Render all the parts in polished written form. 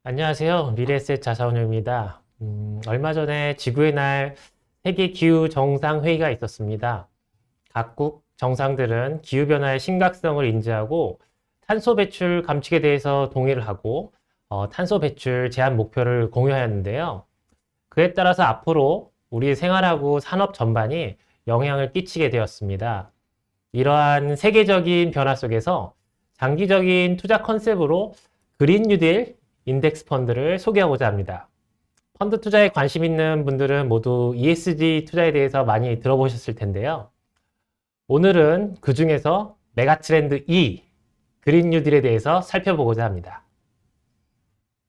안녕하세요. 미래에셋 자산운용입니다. 얼마 전에 지구의 날 세계 기후 정상 회의가 있었습니다. 각국 정상들은 기후변화의 심각성을 인지하고 탄소 배출 감축에 대해서 동의를 하고 탄소 배출 제한 목표를 공유하였는데요. 그에 따라서 앞으로 우리 생활하고 산업 전반이 영향을 끼치게 되었습니다. 이러한 세계적인 변화 속에서 장기적인 투자 컨셉으로 그린 뉴딜 인덱스 펀드를 소개하고자 합니다. 펀드 투자에 관심 있는 분들은 모두 ESG 투자에 대해서 많이 들어보셨을 텐데요. 오늘은 그 중에서 메가트렌드 E, 그린 뉴딜에 대해서 살펴보고자 합니다.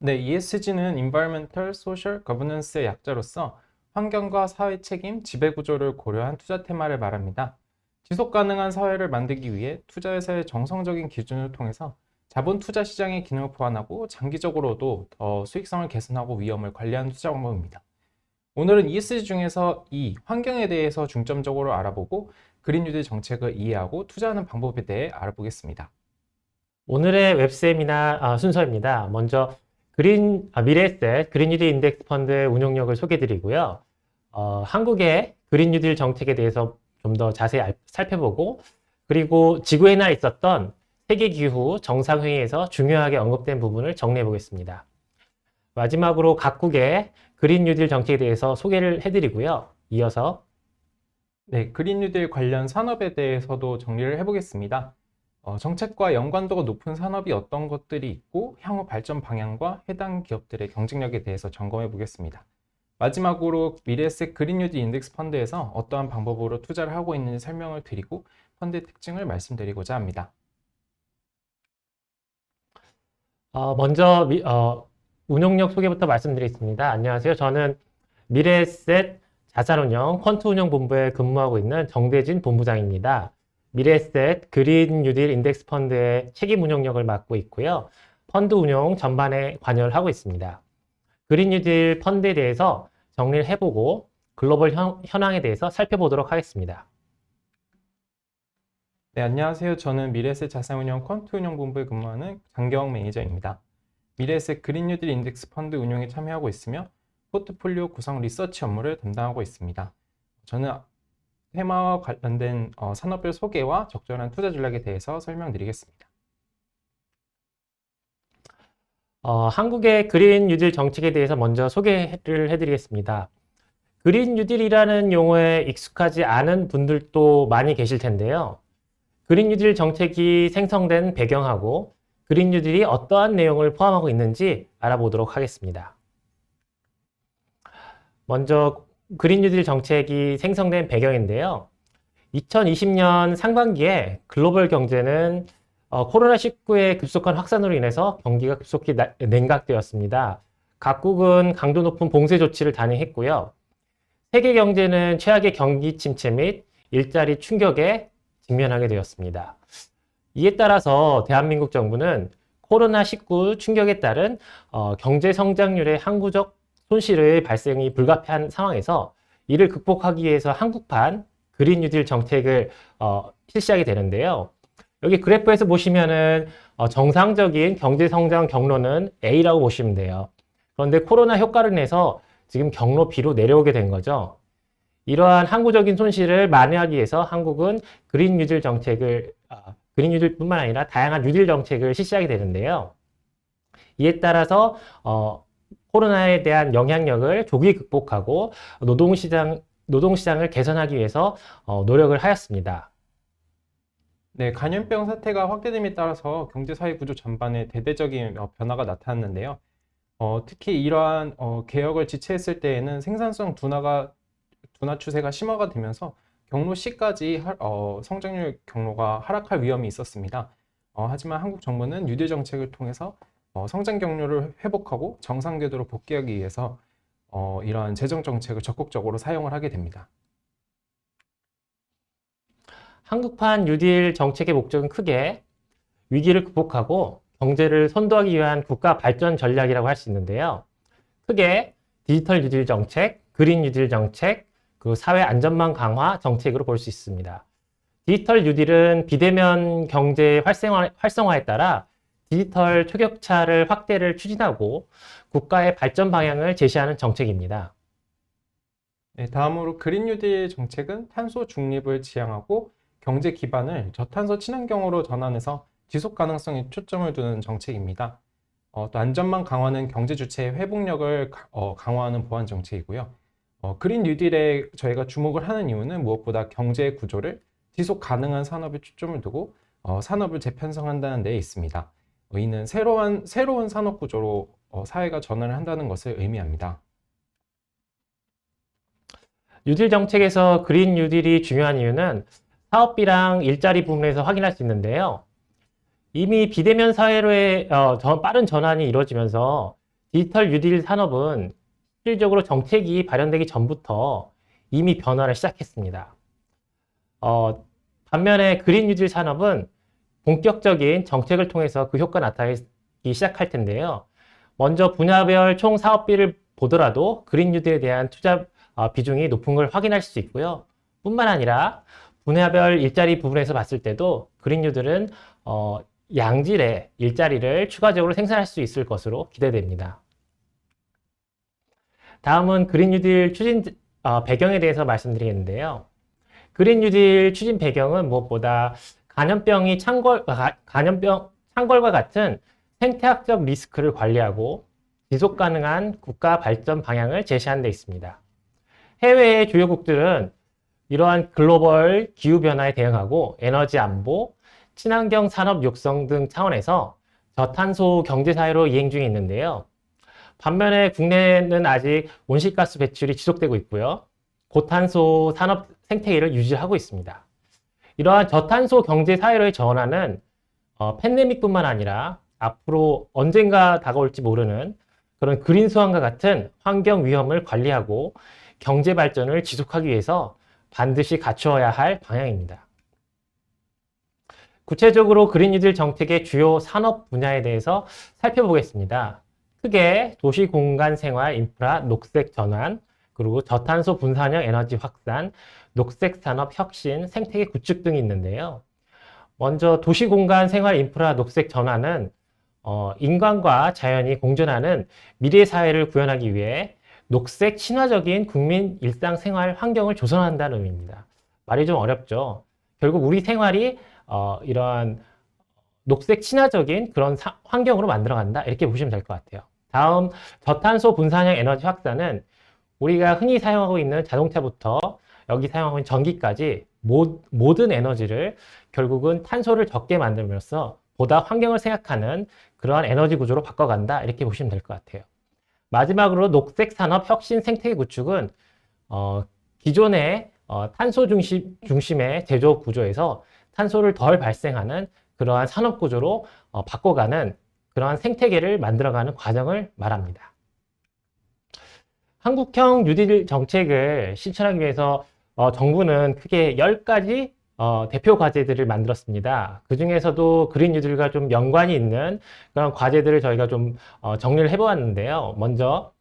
네, ESG는 Environmental, Social, Governance의 약자로서 환경과 사회 책임, 지배구조를 고려한 투자 테마를 말합니다. 지속 가능한 사회를 만들기 위해 투자회사의 정성적인 기준을 통해서 자본 투자 시장의 기능을 보완하고 장기적으로도 더 수익성을 개선하고 위험을 관리하는 투자 방법입니다. 오늘은 ESG 중에서 이 환경에 대해서 중점적으로 알아보고 그린 뉴딜 정책을 이해하고 투자하는 방법에 대해 알아보겠습니다. 오늘의 웹세미나 순서입니다. 먼저 미래에셋 그린 뉴딜 인덱스 펀드의 운용력을 소개드리고요. 한국의 그린 뉴딜 정책에 대해서 좀 더 자세히 살펴보고, 그리고 지구의 날 있었던 세계기후 정상회의에서 중요하게 언급된 부분을 정리해 보겠습니다. 마지막으로 각국의 그린 뉴딜 정책에 대해서 소개를 해드리고요. 이어서 네, 그린 뉴딜 관련 산업에 대해서도 정리를 해보겠습니다. 정책과 연관도가 높은 산업이 어떤 것들이 있고 향후 발전 방향과 해당 기업들의 경쟁력에 대해서 점검해 보겠습니다. 마지막으로 미래에셋 그린 뉴딜 인덱스 펀드에서 어떠한 방법으로 투자를 하고 있는지 설명을 드리고 펀드의 특징을 말씀드리고자 합니다. 먼저 운용력 소개부터 말씀드리겠습니다. 안녕하세요. 저는 미래에셋 자산운용 퀀트운용본부에 근무하고 있는 정대진 본부장입니다. 미래에셋 그린 뉴딜 인덱스 펀드의 책임 운용력을 맡고 있고요. 펀드 운용 전반에 관여를 하고 있습니다. 그린 뉴딜 펀드에 대해서 정리를 해보고 글로벌 현황에 대해서 살펴보도록 하겠습니다. 네, 안녕하세요. 저는 미래에셋 자산운용 퀀트운용본부에 근무하는 장경 매니저입니다. 미래에셋 그린 뉴딜 인덱스 펀드 운용에 참여하고 있으며 포트폴리오 구성 리서치 업무를 담당하고 있습니다. 저는 테마와 관련된 산업별 소개와 적절한 투자 전략에 대해서 설명드리겠습니다. 한국의 그린 뉴딜 정책에 대해서 먼저 소개를 해드리겠습니다. 그린 뉴딜이라는 용어에 익숙하지 않은 분들도 많이 계실 텐데요. 그린 뉴딜 정책이 생성된 배경하고 그린 뉴딜이 어떠한 내용을 포함하고 있는지 알아보도록 하겠습니다. 먼저 그린 뉴딜 정책이 생성된 배경인데요. 2020년 상반기에 글로벌 경제는 코로나19의 급속한 확산으로 인해서 경기가 급속히 냉각되었습니다. 각국은 강도 높은 봉쇄 조치를 단행했고요. 세계 경제는 최악의 경기 침체 및 일자리 충격에 직면하게 되었습니다. 이에 따라서 대한민국 정부는 코로나19 충격에 따른 경제 성장률의 항구적 손실의 발생이 불가피한 상황에서 이를 극복하기 위해서 한국판 그린 뉴딜 정책을 실시하게 되는데요. 여기 그래프에서 보시면은 정상적인 경제 성장 경로는 A라고 보시면 돼요. 그런데 코로나 효과를 인해서 지금 경로 B로 내려오게 된 거죠. 이러한 항구적인 손실을 만회하기 위해서 한국은 그린 뉴딜 정책을 그린 뉴딜뿐만 아니라 다양한 뉴딜 정책을 실시하게 되는데요. 이에 따라서 코로나에 대한 영향력을 조기 극복하고 노동시장을 개선하기 위해서 노력을 하였습니다. 네, 감염병 사태가 확대됨에 따라서 경제사회 구조 전반에 대대적인 변화가 나타났는데요. 특히 이러한 개혁을 지체했을 때에는 생산성 둔화 추세가 심화가 되면서 경로 C까지 성장률 경로가 하락할 위험이 있었습니다. 하지만 한국 정부는 뉴딜 정책을 통해서 성장 경로를 회복하고 정상 궤도로 복귀하기 위해서 이러한 재정 정책을 적극적으로 사용을 하게 됩니다. 한국판 뉴딜 정책의 목적은 크게 위기를 극복하고 경제를 선도하기 위한 국가 발전 전략이라고 할 수 있는데요. 크게 디지털 뉴딜 정책, 그린 뉴딜 정책, 그리고 사회 안전망 강화 정책으로 볼 수 있습니다. 디지털 뉴딜은 비대면 경제 활성화에 따라 디지털 초격차를 확대를 추진하고 국가의 발전 방향을 제시하는 정책입니다. 네, 다음으로 그린 뉴딜 정책은 탄소 중립을 지향하고 경제 기반을 저탄소 친환경으로 전환해서 지속 가능성에 초점을 두는 정책입니다. 또 안전망 강화는 경제 주체의 회복력을 강화하는 보완 정책이고요. 그린 뉴딜에 저희가 주목을 하는 이유는 무엇보다 경제 구조를 지속 가능한 산업에 초점을 두고 산업을 재편성한다는 데 있습니다. 이는 새로운 산업 구조로 사회가 전환을 한다는 것을 의미합니다. 뉴딜 정책에서 그린 뉴딜이 중요한 이유는 사업비랑 일자리 부분에서 확인할 수 있는데요. 이미 비대면 사회로의 빠른 전환이 이루어지면서 디지털 뉴딜 산업은 실질적으로 정책이 발현되기 전부터 이미 변화를 시작했습니다. 반면에 그린 뉴딜 산업은 본격적인 정책을 통해서 그 효과가 나타나기 시작할 텐데요. 먼저 분야별 총 사업비를 보더라도 그린 뉴딜에 대한 투자 비중이 높은 걸 확인할 수 있고요. 뿐만 아니라 분야별 일자리 부분에서 봤을 때도 그린 뉴딜은 양질의 일자리를 추가적으로 생산할 수 있을 것으로 기대됩니다. 다음은 그린 뉴딜 추진 배경에 대해서 말씀드리겠는데요. 그린 뉴딜 추진 배경은 무엇보다 감염병 창궐과 같은 생태학적 리스크를 관리하고 지속 가능한 국가 발전 방향을 제시하는 데 있습니다. 해외의 주요국들은 이러한 글로벌 기후변화에 대응하고 에너지 안보, 친환경 산업 육성 등 차원에서 저탄소 경제사회로 이행 중에 있는데요. 반면에 국내는 아직 온실가스 배출이 지속되고 있고요. 고탄소 산업 생태계를 유지하고 있습니다. 이러한 저탄소 경제사회로의 전환은 팬데믹뿐만 아니라 앞으로 언젠가 다가올지 모르는 그런 그린 스완과 같은 환경 위험을 관리하고 경제 발전을 지속하기 위해서 반드시 갖추어야 할 방향입니다. 구체적으로 그린 뉴딜 정책의 주요 산업 분야에 대해서 살펴보겠습니다. 크게 도시 공간 생활 인프라 녹색 전환, 그리고 저탄소 분산형 에너지 확산, 녹색 산업 혁신, 생태계 구축 등이 있는데요. 먼저 도시 공간 생활 인프라 녹색 전환은 인간과 자연이 공존하는 미래 사회를 구현하기 위해 녹색 친화적인 국민 일상 생활 환경을 조성한다는 의미입니다. 말이 좀 어렵죠. 결국 우리 생활이 이러한 녹색 친화적인 그런 환경으로 만들어간다, 이렇게 보시면 될 것 같아요. 다음, 저탄소 분산형 에너지 확산은 우리가 흔히 사용하고 있는 자동차부터 여기 사용하고 있는 전기까지 모든 에너지를 결국은 탄소를 적게 만들면서 보다 환경을 생각하는 그러한 에너지 구조로 바꿔간다, 이렇게 보시면 될 것 같아요. 마지막으로 녹색 산업 혁신 생태계 구축은 기존의 탄소 중심의 제조 구조에서 탄소를 덜 발생하는 그러한 산업 구조로 바꿔가는 그러한 생태계를 만들어가는 과정을 말합니다. 한국형 뉴딜 정책을 실천하기 위해서 정부는 크게 10가지 대표 과제들을 만들었습니다. 그 중에서도 그린 뉴딜과 좀 연관이 있는 그런 과제들을 저희가 좀 정리를 해보았는데요. 먼저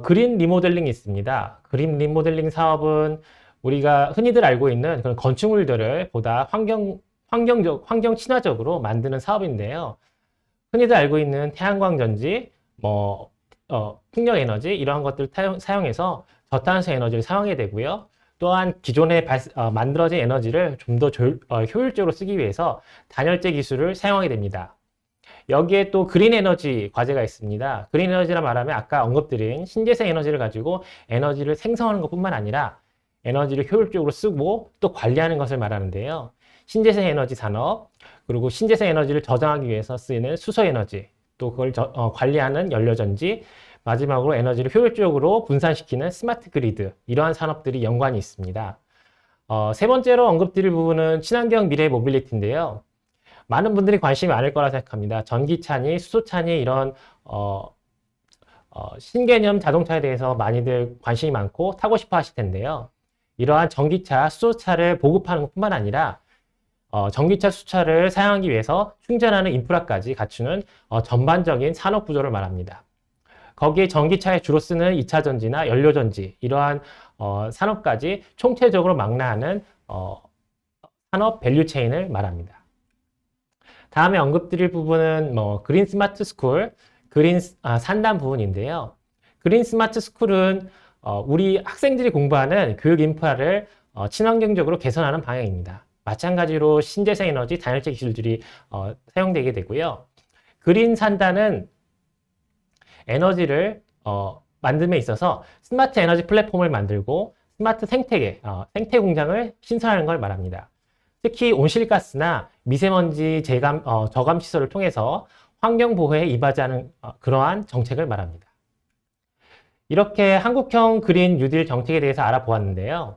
그린 리모델링이 있습니다. 그린 리모델링 사업은 우리가 흔히들 알고 있는 그런 건축물들을 보다 환경 친화적으로 만드는 사업인데요. 흔히들 알고 있는 태양광 전지, 풍력 에너지 이러한 것들을 사용해서 저탄소 에너지를 사용하게 되고요. 또한 기존에 만들어진 에너지를 좀 더 효율적으로 쓰기 위해서 단열재 기술을 사용하게 됩니다. 여기에 또 그린 에너지 과제가 있습니다. 그린 에너지라 말하면 아까 언급드린 신재생 에너지를 가지고 에너지를 생성하는 것뿐만 아니라 에너지를 효율적으로 쓰고 또 관리하는 것을 말하는데요. 신재생 에너지 산업, 그리고 신재생 에너지를 저장하기 위해서 쓰이는 수소 에너지, 또 그걸 관리하는 연료전지, 마지막으로 에너지를 효율적으로 분산시키는 스마트 그리드, 이러한 산업들이 연관이 있습니다. 세 번째로 언급드릴 부분은 친환경 미래 모빌리티인데요. 많은 분들이 관심이 많을 거라 생각합니다. 전기차니 수소차니 이런 신개념 자동차에 대해서 많이들 관심이 많고 타고 싶어 하실 텐데요. 이러한 전기차, 수소차를 보급하는 것뿐만 아니라 전기차, 수소차를 사용하기 위해서 충전하는 인프라까지 갖추는 전반적인 산업 구조를 말합니다. 거기에 전기차에 주로 쓰는 2차 전지나 연료 전지, 이러한 산업까지 총체적으로 망라하는 산업 밸류 체인을 말합니다. 다음에 언급드릴 부분은 그린 스마트 스쿨, 산단 부분인데요. 그린 스마트 스쿨은 우리 학생들이 공부하는 교육 인프라를 친환경적으로 개선하는 방향입니다. 마찬가지로 신재생 에너지, 단열재 기술들이 사용되게 되고요. 그린 산단은 에너지를 만듦에 있어서 스마트 에너지 플랫폼을 만들고 스마트 생태계, 생태 공장을 신설하는 걸 말합니다. 특히 온실가스나 미세먼지 저감 시설을 통해서 환경 보호에 이바지하는 그러한 정책을 말합니다. 이렇게 한국형 그린 뉴딜 정책에 대해서 알아보았는데요.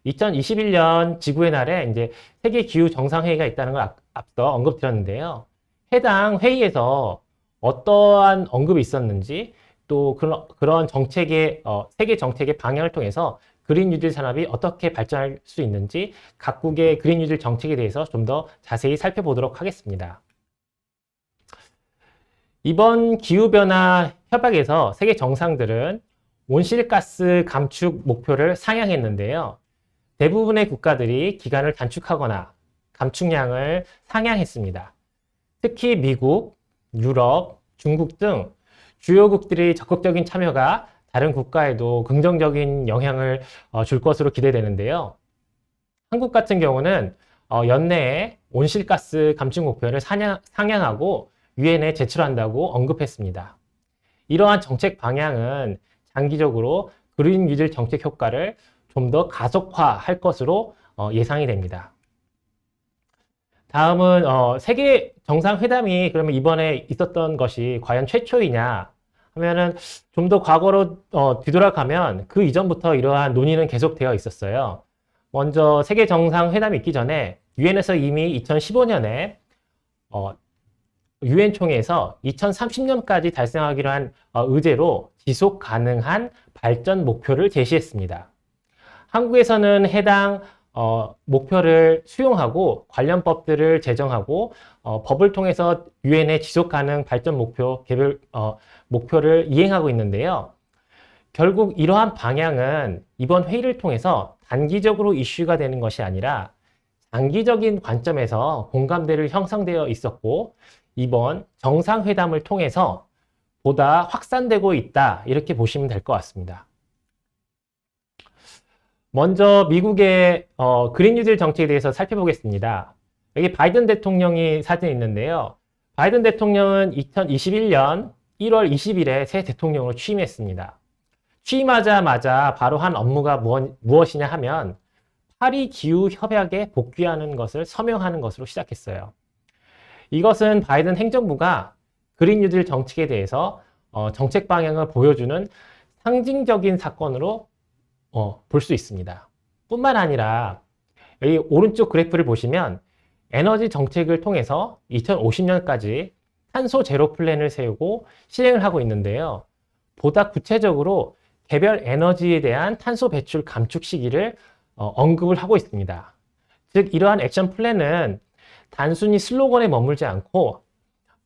2021년 지구의 날에 이제 세계 기후 정상회의가 있다는 걸 앞서 언급드렸는데요. 해당 회의에서 어떠한 언급이 있었는지 또 그런 정책의 세계 정책의 방향을 통해서 그린 뉴딜 산업이 어떻게 발전할 수 있는지 각국의 그린 뉴딜 정책에 대해서 좀 더 자세히 살펴보도록 하겠습니다. 이번 기후변화 협약에서 세계 정상들은 온실가스 감축 목표를 상향했는데요. 대부분의 국가들이 기간을 단축하거나 감축량을 상향했습니다. 특히 미국, 유럽, 중국 등 주요국들의 적극적인 참여가 다른 국가에도 긍정적인 영향을 줄 것으로 기대되는데요. 한국 같은 경우는 연내에 온실가스 감축 목표를 상향하고 유엔에 제출한다고 언급했습니다. 이러한 정책 방향은 장기적으로 그린 뉴딜 정책 효과를 좀 더 가속화할 것으로 예상이 됩니다. 다음은 세계 정상회담이 그러면 이번에 있었던 것이 과연 최초이냐 하면은 좀 더 과거로 뒤돌아가면 그 이전부터 이러한 논의는 계속되어 있었어요. 먼저 세계 정상회담이 있기 전에 유엔에서 이미 2015년에 유엔 총회에서 2030년까지 달성하기로 한 의제로 지속 가능한 발전 목표를 제시했습니다. 한국에서는 해당 목표를 수용하고 관련 법들을 제정하고 법을 통해서 유엔의 지속 가능 발전 목표를 이행하고 있는데요. 결국 이러한 방향은 이번 회의를 통해서 단기적으로 이슈가 되는 것이 아니라 장기적인 관점에서 공감대를 형성되어 있었고 이번 정상회담을 통해서 보다 확산되고 있다 이렇게 보시면 될 것 같습니다. 먼저 미국의 그린 뉴딜 정책에 대해서 살펴보겠습니다. 여기 바이든 대통령이 사진이 있는데요. 바이든 대통령은 2021년 1월 20일에 새 대통령으로 취임했습니다. 취임하자마자 바로 한 업무가 무엇이냐 하면 파리 기후 협약에 복귀하는 것을 서명하는 것으로 시작했어요. 이것은 바이든 행정부가 그린 뉴딜 정책에 대해서 정책 방향을 보여주는 상징적인 사건으로 볼 수 있습니다. 뿐만 아니라 여기 오른쪽 그래프를 보시면 에너지 정책을 통해서 2050년까지 탄소 제로 플랜을 세우고 실행을 하고 있는데요. 보다 구체적으로 개별 에너지에 대한 탄소 배출 감축 시기를 언급을 하고 있습니다. 즉 이러한 액션 플랜은 단순히 슬로건에 머물지 않고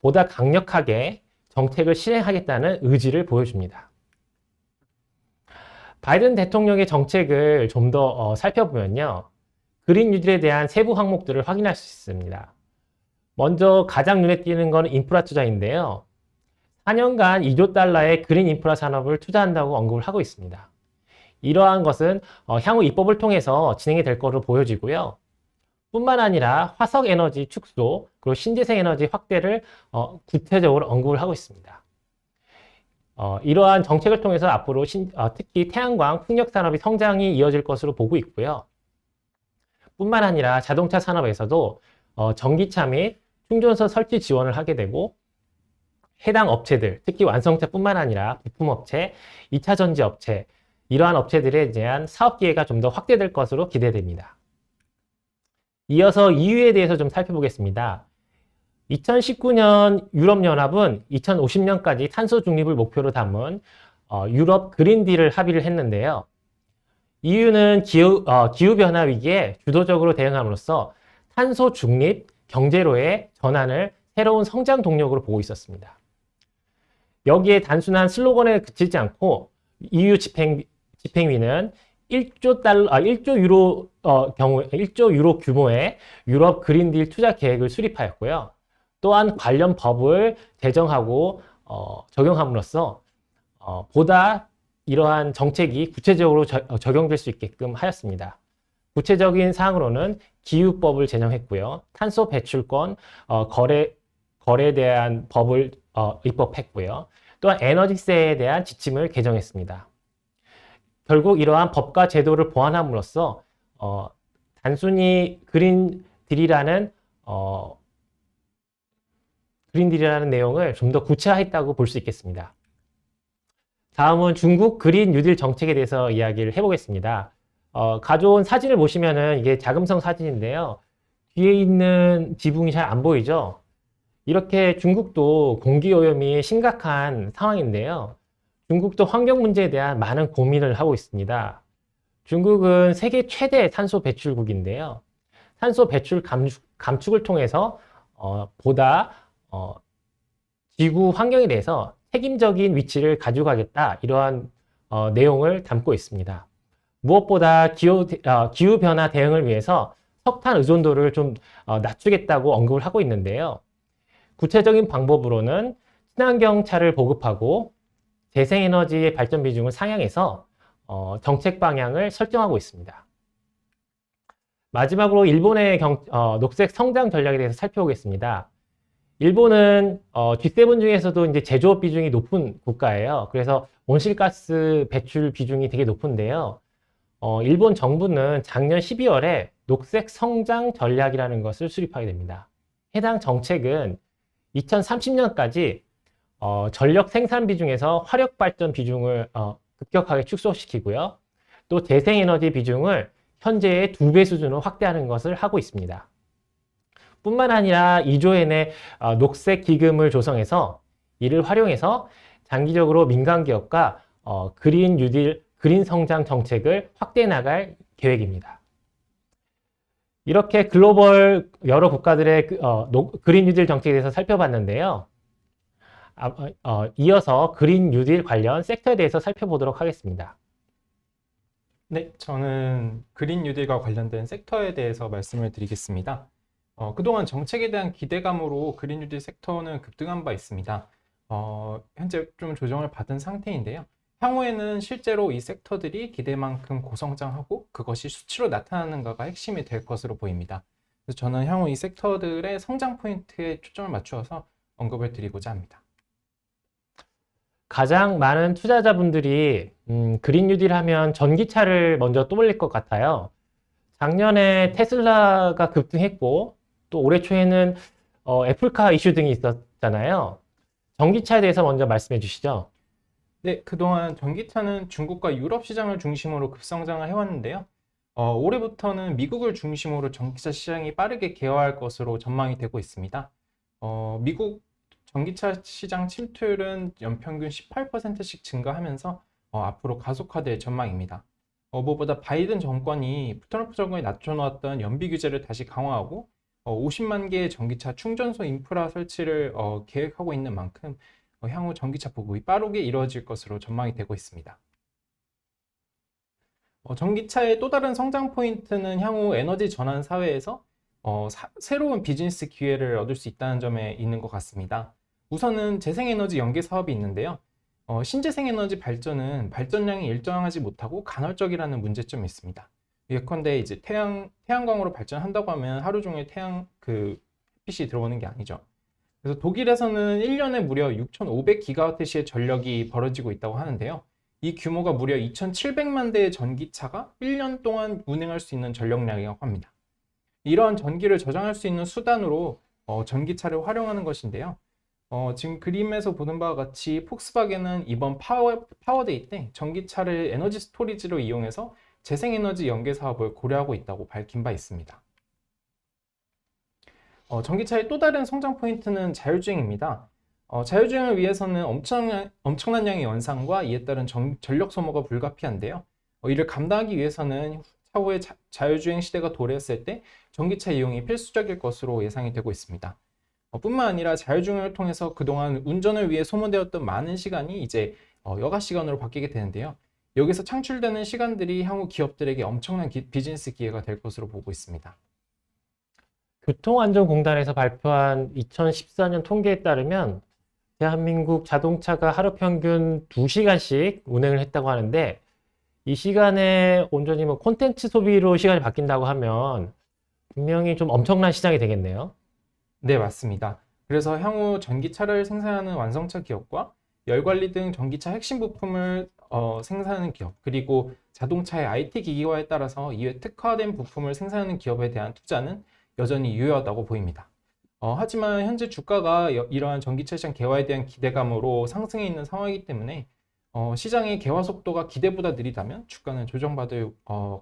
보다 강력하게 정책을 실행하겠다는 의지를 보여줍니다. 바이든 대통령의 정책을 좀 더 살펴보면요. 그린 뉴딜에 대한 세부 항목들을 확인할 수 있습니다. 먼저 가장 눈에 띄는 건 인프라 투자인데요. 4년간 2조 달러의 그린 인프라 산업을 투자한다고 언급을 하고 있습니다. 이러한 것은 향후 입법을 통해서 진행이 될 것으로 보여지고요. 뿐만 아니라 화석 에너지 축소, 그리고 신재생 에너지 확대를 구체적으로 언급을 하고 있습니다. 이러한 정책을 통해서 앞으로 특히 태양광, 풍력 산업의 성장이 이어질 것으로 보고 있고요. 뿐만 아니라 자동차 산업에서도 전기차 및 충전소 설치 지원을 하게 되고 해당 업체들, 특히 완성차뿐만 아니라 부품업체, 2차 전지 업체, 이러한 업체들에 대한 사업 기회가 좀 더 확대될 것으로 기대됩니다. 이어서 EU에 대해서 좀 살펴보겠습니다. 2019년 유럽연합은 2050년까지 탄소 중립을 목표로 담은 유럽 그린딜을 합의를 했는데요. EU는 기후변화 위기에 주도적으로 대응함으로써 탄소 중립 경제로의 전환을 새로운 성장 동력으로 보고 있었습니다. 여기에 단순한 슬로건에 그치지 않고 EU 집행위는 1조 유로 규모의 유럽 그린딜 투자 계획을 수립하였고요. 또한 관련 법을 제정하고 적용함으로써 보다 이러한 정책이 구체적으로 적용될 수 있게끔 하였습니다. 구체적인 사항으로는 기후법을 제정했고요. 탄소 배출권 거래에 대한 법을 입법했고요. 또한 에너지세에 대한 지침을 개정했습니다. 결국 이러한 법과 제도를 보완함으로써 단순히 그린딜이라는 내용을 좀 더 구체화했다고 볼 수 있겠습니다. 다음은 중국 그린 뉴딜 정책에 대해서 이야기를 해보겠습니다. 가져온 사진을 보시면은 이게 자금성 사진인데요. 뒤에 있는 지붕이 잘 안 보이죠? 이렇게 중국도 공기오염이 심각한 상황인데요. 중국도 환경 문제에 대한 많은 고민을 하고 있습니다. 중국은 세계 최대 탄소 배출국인데요. 탄소 배출 감축을 통해서 보다 지구 환경에 대해서 책임적인 위치를 가져가겠다, 이러한 내용을 담고 있습니다. 무엇보다 기후 변화 대응을 위해서 석탄 의존도를 좀 낮추겠다고 언급을 하고 있는데요. 구체적인 방법으로는 친환경 차를 보급하고 재생에너지의 발전 비중을 상향해서 정책 방향을 설정하고 있습니다. 마지막으로 일본의 녹색 성장 전략에 대해서 살펴보겠습니다. 일본은 G7 중에서도 이제 제조업 비중이 높은 국가예요. 그래서 온실가스 배출 비중이 되게 높은데요. 일본 정부는 작년 12월에 녹색 성장 전략이라는 것을 수립하게 됩니다. 해당 정책은 2030년까지 전력 생산 비중에서 화력 발전 비중을 급격하게 축소시키고요. 또 재생에너지 비중을 현재의 2배 수준으로 확대하는 것을 하고 있습니다. 뿐만 아니라 2조 엔의 녹색 기금을 조성해서 이를 활용해서 장기적으로 민간 기업과 그린 뉴딜, 그린 성장 정책을 확대해 나갈 계획입니다. 이렇게 글로벌 여러 국가들의 그린 뉴딜 정책에 대해서 살펴봤는데요. 이어서 그린 뉴딜 관련 섹터에 대해서 살펴보도록 하겠습니다. 네, 저는 그린 뉴딜과 관련된 섹터에 대해서 말씀을 드리겠습니다. 그동안 정책에 대한 기대감으로 그린 뉴딜 섹터는 급등한 바 있습니다. 현재 좀 조정을 받은 상태인데요. 향후에는 실제로 이 섹터들이 기대만큼 고성장하고 그것이 수치로 나타나는가가 핵심이 될 것으로 보입니다. 그래서 저는 향후 이 섹터들의 성장 포인트에 초점을 맞추어서 언급을 드리고자 합니다. 가장 많은 투자자분들이 그린 뉴딜 하면 전기차를 먼저 떠올릴 것 같아요. 작년에 테슬라가 급등했고 또 올해 초에는 애플카 이슈 등이 있었잖아요. 전기차에 대해서 먼저 말씀해 주시죠. 네, 그동안 전기차는 중국과 유럽 시장을 중심으로 급성장을 해왔는데요. 올해부터는 미국을 중심으로 전기차 시장이 빠르게 개화할 것으로 전망이 되고 있습니다. 미국 전기차 시장 침투율은 연평균 18%씩 증가하면서 앞으로 가속화될 전망입니다. 무엇보다 바이든 정권이 트럼프 정권이 낮춰놓았던 연비 규제를 다시 강화하고 50만 개의 전기차 충전소 인프라 설치를 계획하고 있는 만큼 향후 전기차 보급이 빠르게 이루어질 것으로 전망이 되고 있습니다. 전기차의 또 다른 성장 포인트는 향후 에너지 전환 사회에서 새로운 비즈니스 기회를 얻을 수 있다는 점에 있는 것 같습니다. 우선은 재생에너지 연계 사업이 있는데요. 신재생에너지 발전은 발전량이 일정하지 못하고 간헐적이라는 문제점이 있습니다. 예컨대 이제 태양광으로 발전한다고 하면 하루 종일 햇빛이 들어오는 게 아니죠. 그래서 독일에서는 1년에 무려 6,500기가와트시의 전력이 벌어지고 있다고 하는데요. 이 규모가 무려 2,700만 대의 전기차가 1년 동안 운행할 수 있는 전력량이라고 합니다. 이러한 전기를 저장할 수 있는 수단으로 전기차를 활용하는 것인데요. 지금 그림에서 보는 바와 같이 폭스바겐은 이번 파워데이 때 전기차를 에너지 스토리지로 이용해서 재생에너지 연계 사업을 고려하고 있다고 밝힌 바 있습니다. 전기차의 또 다른 성장 포인트는 자율주행입니다. 자율주행을 위해서는 엄청난 양의 연산과 이에 따른 전력 소모가 불가피한데요. 이를 감당하기 위해서는 차후에 자율주행 시대가 도래했을 때 전기차 이용이 필수적일 것으로 예상이 되고 있습니다. 뿐만 아니라 자율주행을 통해서 그동안 운전을 위해 소모되었던 많은 시간이 이제 여가 시간으로 바뀌게 되는데요. 여기서 창출되는 시간들이 향후 기업들에게 엄청난 비즈니스 기회가 될 것으로 보고 있습니다. 교통안전공단에서 발표한 2014년 통계에 따르면 대한민국 자동차가 하루 평균 2시간씩 운행을 했다고 하는데 이 시간에 온전히 뭐 콘텐츠 소비로 시간이 바뀐다고 하면 분명히 좀 엄청난 시장이 되겠네요. 네, 맞습니다. 그래서 향후 전기차를 생산하는 완성차 기업과 열관리 등 전기차 핵심 부품을 생산하는 기업, 그리고 자동차의 IT 기기화에 따라서 이에 특화된 부품을 생산하는 기업에 대한 투자는 여전히 유효하다고 보입니다. 하지만 현재 주가가 이러한 전기차 시장 개화에 대한 기대감으로 상승해 있는 상황이기 때문에 시장의 개화 속도가 기대보다 느리다면 주가는 조정받을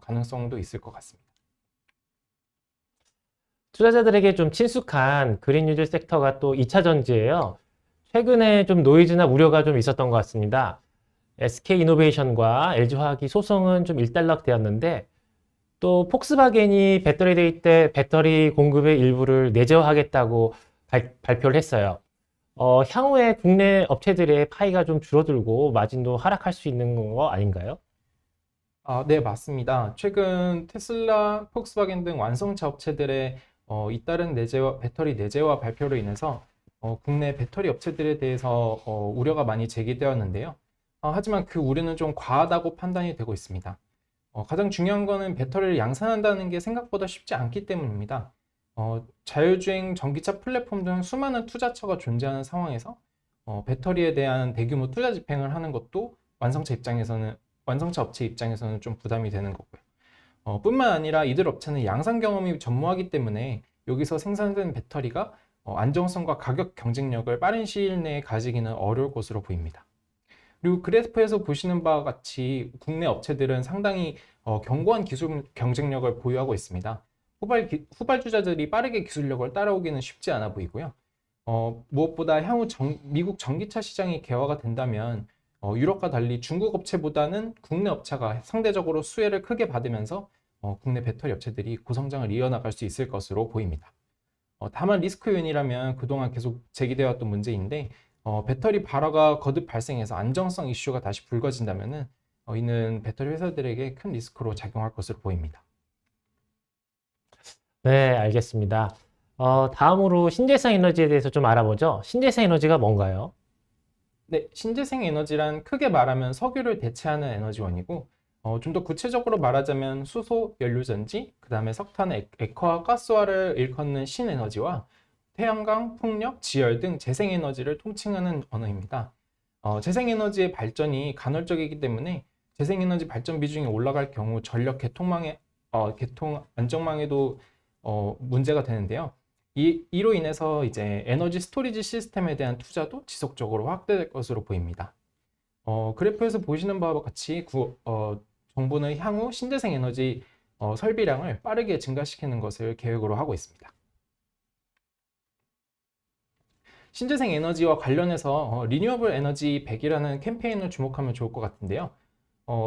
가능성도 있을 것 같습니다. 투자자들에게 좀 친숙한 그린 뉴딜 섹터가 또 2차 전지예요. 최근에 좀 노이즈나 우려가 좀 있었던 것 같습니다. SK 이노베이션과 LG화학이 소송은 좀 일단락되었는데 또 폭스바겐이 배터리 데이 때 배터리 공급의 일부를 내재화하겠다고 발표를 했어요. 향후에 국내 업체들의 파이가 좀 줄어들고 마진도 하락할 수 있는 거 아닌가요? 네, 맞습니다. 최근 테슬라, 폭스바겐 등 완성차 업체들의 잇따른 배터리 내재화 발표로 인해서 국내 배터리 업체들에 대해서 우려가 많이 제기되었는데요. 하지만 그 우려는 좀 과하다고 판단이 되고 있습니다. 가장 중요한 거는 배터리를 양산한다는 게 생각보다 쉽지 않기 때문입니다. 자율주행 전기차 플랫폼 등 수많은 투자처가 존재하는 상황에서 배터리에 대한 대규모 투자 집행을 하는 것도 완성차 업체 입장에서는 좀 부담이 되는 거고요. 뿐만 아니라 이들 업체는 양산 경험이 전무하기 때문에 여기서 생산된 배터리가 안정성과 가격 경쟁력을 빠른 시일 내에 가지기는 어려울 것으로 보입니다. 그리고 그래프에서 보시는 바와 같이 국내 업체들은 상당히 견고한 기술 경쟁력을 보유하고 있습니다. 후발주자들이 빠르게 기술력을 따라오기는 쉽지 않아 보이고요. 무엇보다 향후 미국 전기차 시장이 개화가 된다면 유럽과 달리 중국 업체보다는 국내 업체가 상대적으로 수혜를 크게 받으면서 국내 배터리 업체들이 고성장을 이어나갈 수 있을 것으로 보입니다. 다만 리스크 요인이라면 그동안 계속 제기되어 왔던 문제인데 배터리 발화가 거듭 발생해서 안정성 이슈가 다시 불거진다면 이는 배터리 회사들에게 큰 리스크로 작용할 것으로 보입니다. 네, 알겠습니다. 다음으로 신재생 에너지에 대해서 좀 알아보죠. 신재생 에너지가 뭔가요? 네, 신재생 에너지란 크게 말하면 석유를 대체하는 에너지원이고 좀 더 구체적으로 말하자면 수소, 연료전지, 그 다음에 석탄, 액화, 가스화를 일컫는 신에너지와 태양광, 풍력, 지열 등 재생에너지를 통칭하는 언어입니다. 재생에너지의 발전이 간헐적이기 때문에 재생에너지 발전 비중이 올라갈 경우 전력 개통 안정망에도 문제가 되는데요. 이로 인해서 이제 에너지 스토리지 시스템에 대한 투자도 지속적으로 확대될 것으로 보입니다. 그래프에서 보시는 바와 같이 정부는 향후 신재생 에너지 설비량을 빠르게 증가시키는 것을 계획으로 하고 있습니다. 신재생 에너지와 관련해서 리뉴어블 에너지 100이라는 캠페인을 주목하면 좋을 것 같은데요.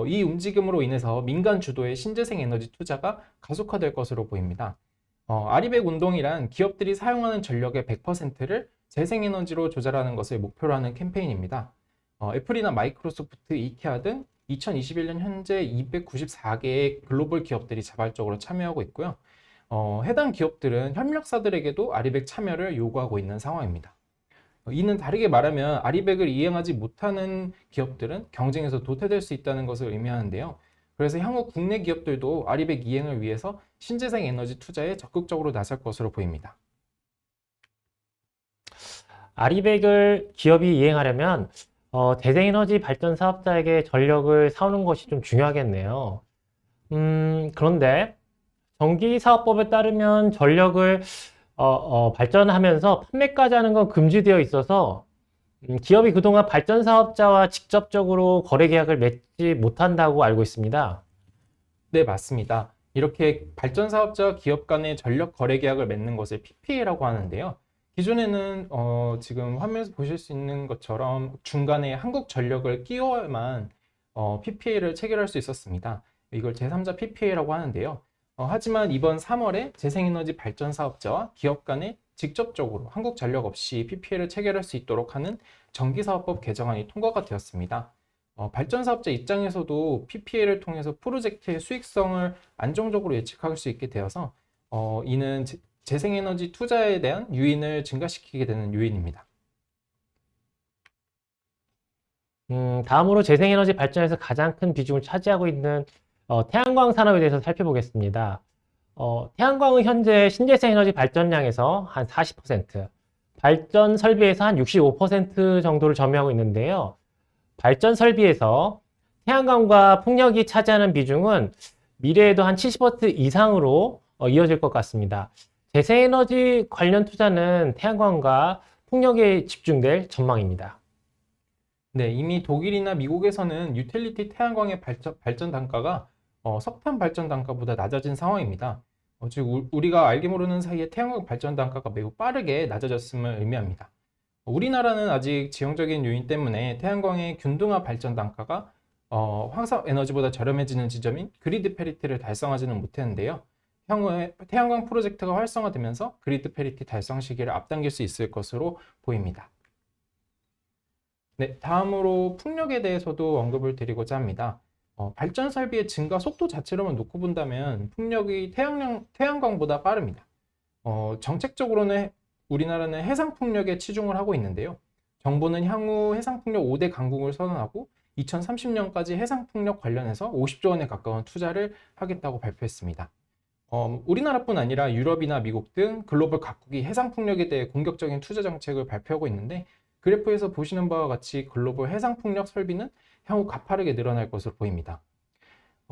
이 움직임으로 인해서 민간 주도의 신재생 에너지 투자가 가속화될 것으로 보입니다. 아리백 운동이란 기업들이 사용하는 전력의 100%를 재생에너지로 조달하는 것을 목표로 하는 캠페인입니다. 애플이나 마이크로소프트, 이케아 등 2021년 현재 294개의 글로벌 기업들이 자발적으로 참여하고 있고요. 해당 기업들은 협력사들에게도 아리백 참여를 요구하고 있는 상황입니다. 이는 다르게 말하면 아리백을 이행하지 못하는 기업들은 경쟁에서 도태될 수 있다는 것을 의미하는데요. 그래서 향후 국내 기업들도 아리백 이행을 위해서 신재생 에너지 투자에 적극적으로 나설 것으로 보입니다. 아리백을 기업이 이행하려면 재생에너지 발전 사업자에게 전력을 사오는 것이 좀 중요하겠네요. 그런데 전기사업법에 따르면 전력을 발전하면서 판매까지 하는 건 금지되어 있어서 기업이 그동안 발전 사업자와 직접적으로 거래 계약을 맺지 못한다고 알고 있습니다. 네, 맞습니다. 이렇게 발전 사업자와 기업 간의 전력 거래 계약을 맺는 것을 PPA라고 하는데요. 기존에는 지금 화면에서 보실 수 있는 것처럼 중간에 한국전력을 끼워야만 PPA를 체결할 수 있었습니다. 이걸 제3자 PPA라고 하는데요. 하지만 이번 3월에 재생에너지 발전 사업자와 기업 간에 직접적으로 한국전력 없이 PPA를 체결할 수 있도록 하는 전기사업법 개정안이 통과가 되었습니다. 발전 사업자 입장에서도 PPA를 통해서 프로젝트의 수익성을 안정적으로 예측할 수 있게 되어서 이는 재생에너지 투자에 대한 유인을 증가시키게 되는 요인입니다. 다음으로 재생에너지 발전에서 가장 큰 비중을 차지하고 있는 태양광 산업에 대해서 살펴보겠습니다. 태양광은 현재 신재생 에너지 발전량에서 한 40%, 발전 설비에서 한 65% 정도를 점유하고 있는데요. 발전 설비에서 태양광과 풍력이 차지하는 비중은 미래에도 한 70% 이상으로 이어질 것 같습니다. 재생에너지 관련 투자는 태양광과 풍력에 집중될 전망입니다. 네, 이미 독일이나 미국에서는 유틸리티 태양광의 발전 단가가 석탄 발전 단가보다 낮아진 상황입니다. 즉 우리가 알게 모르는 사이에 태양광 발전 단가가 매우 빠르게 낮아졌음을 의미합니다. 우리나라는 아직 지형적인 요인 때문에 태양광의 균등화 발전 단가가 화석 에너지보다 저렴해지는 지점인 그리드 페리티를 달성하지는 못했는데요. 향후에 태양광 프로젝트가 활성화되면서 그리드 페리티 달성 시기를 앞당길 수 있을 것으로 보입니다. 네, 다음으로 풍력에 대해서도 언급을 드리고자 합니다. 발전 설비의 증가 속도 자체로만 놓고 본다면 풍력이 태양광보다 빠릅니다. 정책적으로는 우리나라는 해상 풍력에 치중을 하고 있는데요. 정부는 향후 해상 풍력 5대 강국을 선언하고 2030년까지 해상 풍력 관련해서 50조 원에 가까운 투자를 하겠다고 발표했습니다. 우리나라뿐 아니라 유럽이나 미국 등 글로벌 각국이 해상 풍력에 대해 공격적인 투자 정책을 발표하고 있는데 그래프에서 보시는 바와 같이 글로벌 해상 풍력 설비는 향후 가파르게 늘어날 것으로 보입니다.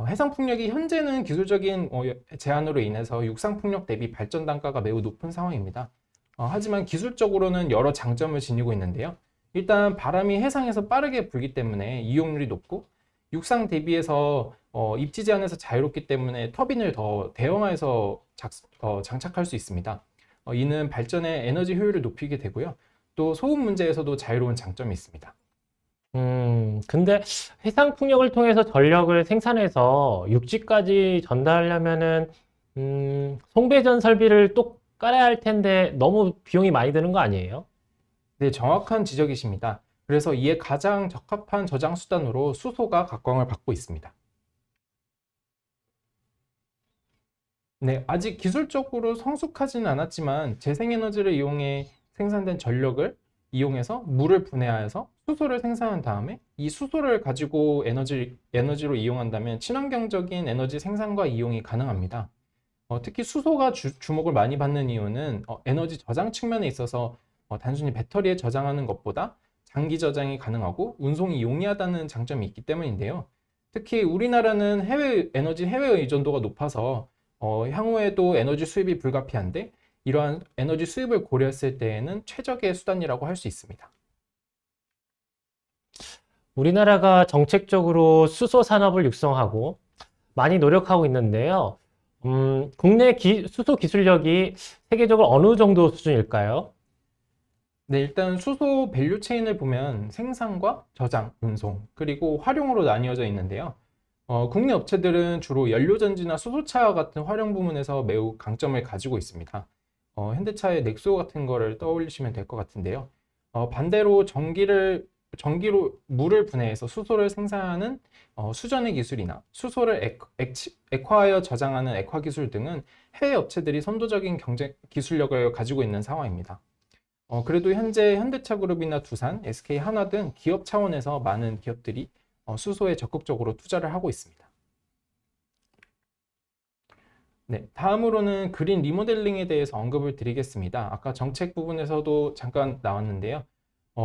해상 풍력이 현재는 기술적인 제한으로 인해서 육상 풍력 대비 발전 단가가 매우 높은 상황입니다. 하지만 기술적으로는 여러 장점을 지니고 있는데요. 일단 바람이 해상에서 빠르게 불기 때문에 이용률이 높고 육상 대비해서 입지 제한에서 자유롭기 때문에 터빈을 더 대형화해서 장착할 수 있습니다. 이는 발전의 에너지 효율을 높이게 되고요. 또 소음 문제에서도 자유로운 장점이 있습니다. 근데 해상 풍력을 통해서 전력을 생산해서 육지까지 전달하려면은 송배전 설비를 또 깔아야 할 텐데 너무 비용이 많이 드는 거 아니에요? 네, 정확한 지적이십니다. 그래서 이에 가장 적합한 저장 수단으로 수소가 각광을 받고 있습니다. 네, 아직 기술적으로 성숙하지는 않았지만 재생에너지를 이용해 생산된 전력을 이용해서 물을 분해하여서 수소를 생산한 다음에 이 수소를 가지고 에너지로 이용한다면 친환경적인 에너지 생산과 이용이 가능합니다. 특히 수소가 주목을 많이 받는 이유는 에너지 저장 측면에 있어서 단순히 배터리에 저장하는 것보다 장기 저장이 가능하고 운송이 용이하다는 장점이 있기 때문인데요. 특히 우리나라는 해외 의존도가 높아서 향후에도 에너지 수입이 불가피한데 이러한 에너지 수입을 고려했을 때에는 최적의 수단이라고 할 수 있습니다. 우리나라가 정책적으로 수소 산업을 육성하고 많이 노력하고 있는데요. 국내 수소 기술력이 세계적으로 어느 정도 수준일까요? 네, 일단 수소 밸류 체인을 보면 생산과 저장, 운송, 그리고 활용으로 나뉘어져 있는데요. 국내 업체들은 주로 연료전지나 수소차 같은 활용 부문에서 매우 강점을 가지고 있습니다. 현대차의 넥소 같은 거를 떠올리시면 될 것 같은데요. 반대로 전기로 물을 분해해서 수소를 생산하는 수전의 기술이나 수소를 액화하여 저장하는 액화 기술 등은 해외 업체들이 선도적인 경제 기술력을 가지고 있는 상황입니다. 그래도 현재 현대차 그룹이나 두산, SK 한화 등 기업 차원에서 많은 기업들이 수소에 적극적으로 투자를 하고 있습니다. 네, 다음으로는 그린 리모델링에 대해서 언급을 드리겠습니다. 아까 정책 부분에서도 잠깐 나왔는데요.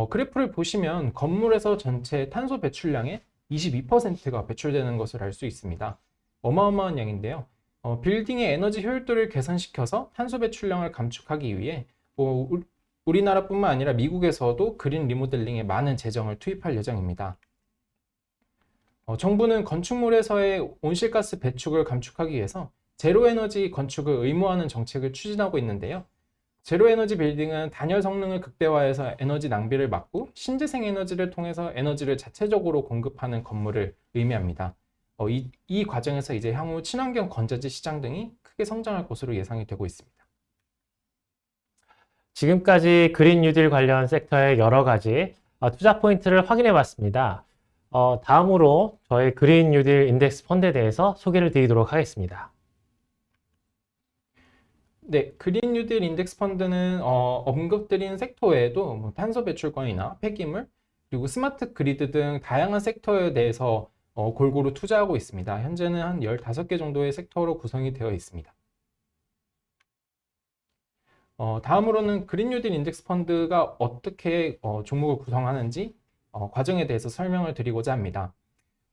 그래프를 보시면 건물에서 전체 탄소 배출량의 22%가 배출되는 것을 알 수 있습니다. 어마어마한 양인데요. 빌딩의 에너지 효율도를 개선시켜서 탄소 배출량을 감축하기 위해 우리나라뿐만 아니라 미국에서도 그린 리모델링에 많은 재정을 투입할 예정입니다. 정부는 건축물에서의 온실가스 배출을 감축하기 위해서 제로에너지 건축을 의무화하는 정책을 추진하고 있는데요. 제로에너지 빌딩은 단열 성능을 극대화해서 에너지 낭비를 막고 신재생 에너지를 통해서 에너지를 자체적으로 공급하는 건물을 의미합니다. 이 과정에서 이제 향후 친환경 건자재 시장 등이 크게 성장할 것으로 예상이 되고 있습니다. 지금까지 그린 뉴딜 관련 섹터의 여러 가지 투자 포인트를 확인해 봤습니다. 다음으로 저희 그린 뉴딜 인덱스 펀드에 대해서 소개를 드리도록 하겠습니다. 네, 그린 뉴딜 인덱스 펀드는 언급드린 섹터 외에도 뭐 탄소 배출권이나 폐기물, 그리고 스마트 그리드 등 다양한 섹터에 대해서 골고루 투자하고 있습니다. 현재는 한 15개 정도의 섹터로 구성이 되어 있습니다. 다음으로는 그린 뉴딜 인덱스 펀드가 어떻게 종목을 구성하는지 과정에 대해서 설명을 드리고자 합니다.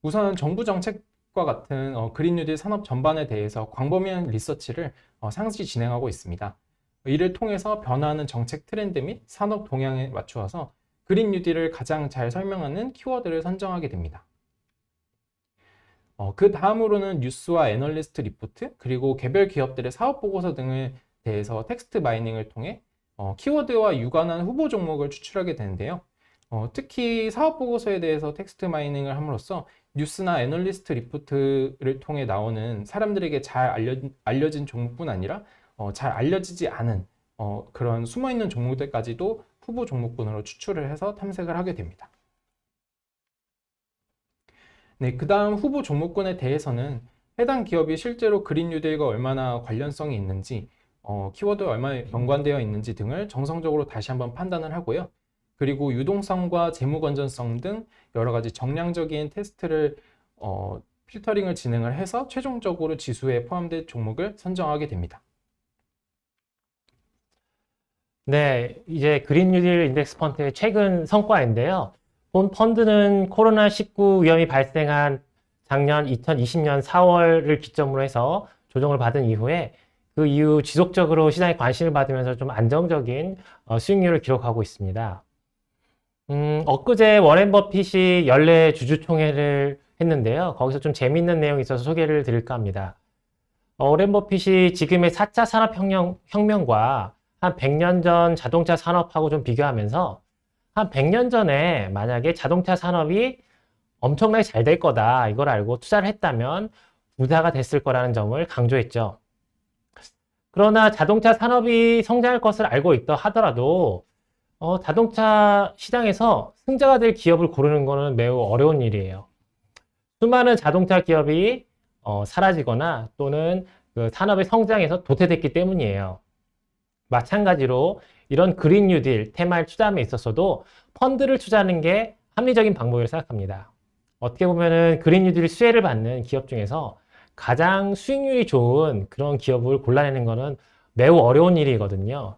우선 정부 정책과 같은 그린 뉴딜 산업 전반에 대해서 광범위한 리서치를 상시 진행하고 있습니다. 이를 통해서 변화하는 정책 트렌드 및 산업 동향에 맞추어서 그린 뉴딜을 가장 잘 설명하는 키워드를 선정하게 됩니다. 그 다음으로는 뉴스와 애널리스트 리포트, 그리고 개별 기업들의 사업 보고서 등을 대해서 텍스트 마이닝을 통해 키워드와 유관한 후보 종목을 추출하게 되는데요. 특히 사업 보고서에 대해서 텍스트 마이닝을 함으로써 뉴스나 애널리스트 리포트를 통해 나오는 사람들에게 잘 알려진 종목뿐 아니라 잘 알려지지 않은 그런 숨어있는 종목들까지도 후보 종목군으로 추출을 해서 탐색을 하게 됩니다. 네, 그 다음 후보 종목군에 대해서는 해당 기업이 실제로 그린 뉴딜과 얼마나 관련성이 있는지, 키워드와 얼마나 연관되어 있는지 등을 정성적으로 다시 한번 판단을 하고요. 그리고 유동성과 재무 건전성 등 여러 가지 정량적인 테스트를 필터링을 진행을 해서 최종적으로 지수에 포함된 종목을 선정하게 됩니다. 네, 이제 그린 뉴딜 인덱스 펀드의 최근 성과인데요. 본 펀드는 코로나19 위험이 발생한 작년 2020년 4월을 기점으로 해서 조정을 받은 이후에 그 이후 지속적으로 시장에 관심을 받으면서 좀 안정적인 수익률을 기록하고 있습니다. 엊그제 워렌 버핏이 연례 주주총회를 했는데요. 거기서 좀 재밌는 내용이 있어서 소개를 드릴까 합니다. 워렌 버핏이 지금의 4차 산업혁명과 한 100년 전 자동차 산업하고 좀 비교하면서 한 100년 전에 만약에 자동차 산업이 엄청나게 잘 될 거다, 이걸 알고 투자를 했다면 부자가 됐을 거라는 점을 강조했죠. 그러나 자동차 산업이 성장할 것을 알고 있다 하더라도 자동차 시장에서 승자가 될 기업을 고르는 것은 매우 어려운 일이에요. 수많은 자동차 기업이 사라지거나 또는 그 산업의 성장에서 도태됐기 때문이에요. 마찬가지로 이런 그린 뉴딜 테마를 투자함에 있어서도 펀드를 투자하는 게 합리적인 방법이라고 생각합니다. 어떻게 보면은 그린 뉴딜 수혜를 받는 기업 중에서 가장 수익률이 좋은 그런 기업을 골라내는 것은 매우 어려운 일이거든요.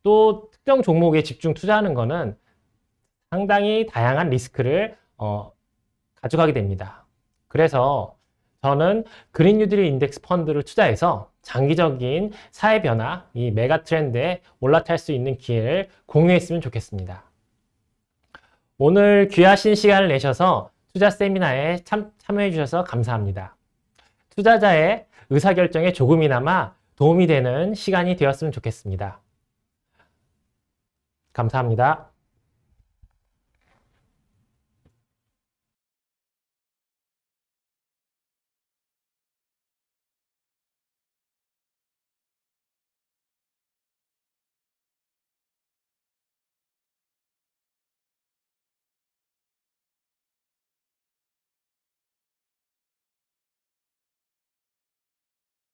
또 특정 종목에 집중 투자하는 것은 상당히 다양한 리스크를 가져가게 됩니다. 그래서 저는 그린 뉴딜 인덱스 펀드를 투자해서 장기적인 사회 변화, 이 메가 트렌드에 올라탈 수 있는 기회를 공유했으면 좋겠습니다. 오늘 귀하신 시간을 내셔서 투자 세미나에 참여해 주셔서 감사합니다. 투자자의 의사결정에 조금이나마 도움이 되는 시간이 되었으면 좋겠습니다. 감사합니다.